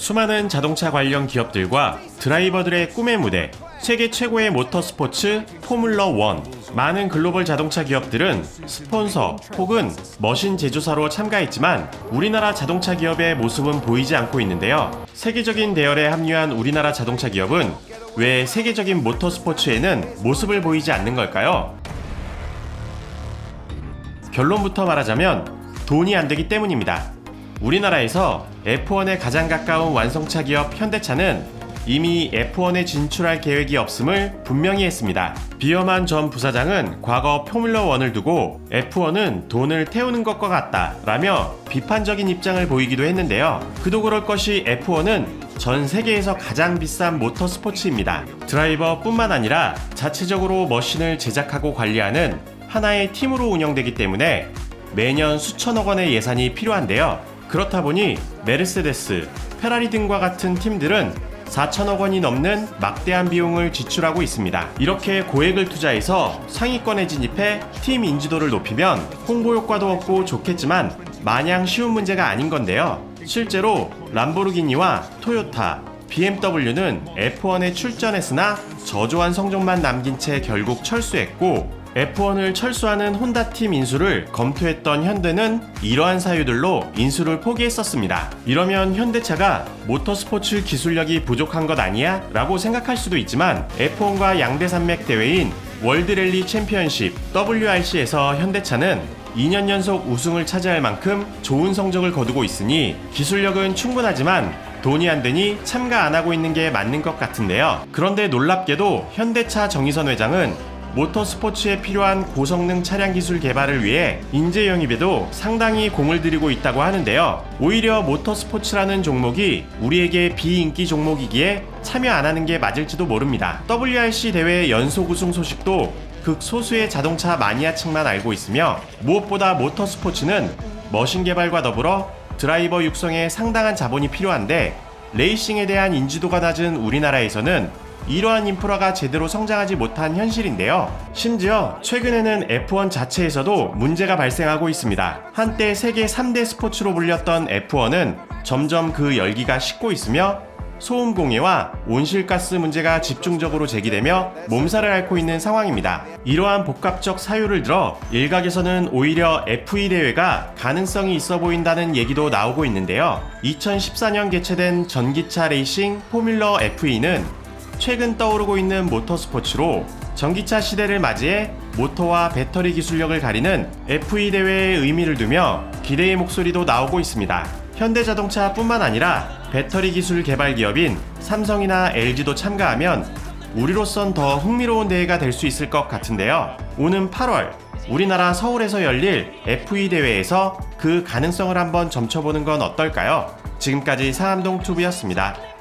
수많은 자동차 관련 기업들과 드라이버들의 꿈의 무대, 세계 최고의 모터스포츠 포뮬러1. 많은 글로벌 자동차 기업들은 스폰서 혹은 머신 제조사로 참가했지만 우리나라 자동차 기업의 모습은 보이지 않고 있는데요. 세계적인 대열에 합류한 우리나라 자동차 기업은 왜 세계적인 모터스포츠에는 모습을 보이지 않는 걸까요? 결론부터 말하자면 돈이 안 되기 때문입니다. 우리나라에서 F1에 가장 가까운 완성차 기업 현대차는 이미 F1에 진출할 계획이 없음을 분명히 했습니다. 비어만 전 부사장은 과거 포뮬러1을 두고 F1은 돈을 태우는 것과 같다 라며 비판적인 입장을 보이기도 했는데요. 그도 그럴 것이 F1은 전 세계에서 가장 비싼 모터스포츠입니다. 드라이버뿐만 아니라 자체적으로 머신을 제작하고 관리하는 하나의 팀으로 운영되기 때문에 매년 수천억 원의 예산이 필요한데요. 그렇다 보니 메르세데스, 페라리 등과 같은 팀들은 4천억 원이 넘는 막대한 비용을 지출하고 있습니다. 이렇게 고액을 투자해서 상위권에 진입해 팀 인지도를 높이면 홍보 효과도 얻고 좋겠지만 마냥 쉬운 문제가 아닌 건데요. 실제로 람보르기니와 토요타, BMW는 F1에 출전했으나 저조한 성적만 남긴 채 결국 철수했고 F1을 철수하는 혼다팀 인수를 검토했던 현대는 이러한 사유들로 인수를 포기했었습니다. 이러면 현대차가 모터스포츠 기술력이 부족한 것 아니야? 라고 생각할 수도 있지만 F1과 양대산맥 대회인 월드랠리 챔피언십 WRC에서 현대차는 2년 연속 우승을 차지할 만큼 좋은 성적을 거두고 있으니 기술력은 충분하지만 돈이 안 되니 참가 안 하고 있는 게 맞는 것 같은데요. 그런데 놀랍게도 현대차 정의선 회장은 모터스포츠에 필요한 고성능 차량 기술 개발을 위해 인재 영입에도 상당히 공을 들이고 있다고 하는데요. 오히려 모터스포츠라는 종목이 우리에게 비인기 종목이기에 참여 안 하는 게 맞을지도 모릅니다. WRC 대회 연속 우승 소식도 극소수의 자동차 마니아층만 알고 있으며 무엇보다 모터스포츠는 머신 개발과 더불어 드라이버 육성에 상당한 자본이 필요한데 레이싱에 대한 인지도가 낮은 우리나라에서는 이러한 인프라가 제대로 성장하지 못한 현실인데요. 심지어 최근에는 F1 자체에서도 문제가 발생하고 있습니다. 한때 세계 3대 스포츠로 불렸던 F1은 점점 그 열기가 식고 있으며 소음 공해와 온실가스 문제가 집중적으로 제기되며 몸살을 앓고 있는 상황입니다. 이러한 복합적 사유를 들어 일각에서는 오히려 F2 대회가 가능성이 있어 보인다는 얘기도 나오고 있는데요. 2014년 개최된 전기차 레이싱 포뮬러 F2는 최근 떠오르고 있는 모터스포츠로 전기차 시대를 맞이해 모터와 배터리 기술력을 가리는 F2 대회에 의미를 두며 기대의 목소리도 나오고 있습니다. 현대자동차뿐만 아니라 배터리 기술 개발 기업인 삼성이나 LG도 참가하면 우리로선 더 흥미로운 대회가 될 수 있을 것 같은데요. 오는 8월 우리나라 서울에서 열릴 F2 대회에서 그 가능성을 한번 점쳐보는 건 어떨까요? 지금까지 상암동 투브였습니다.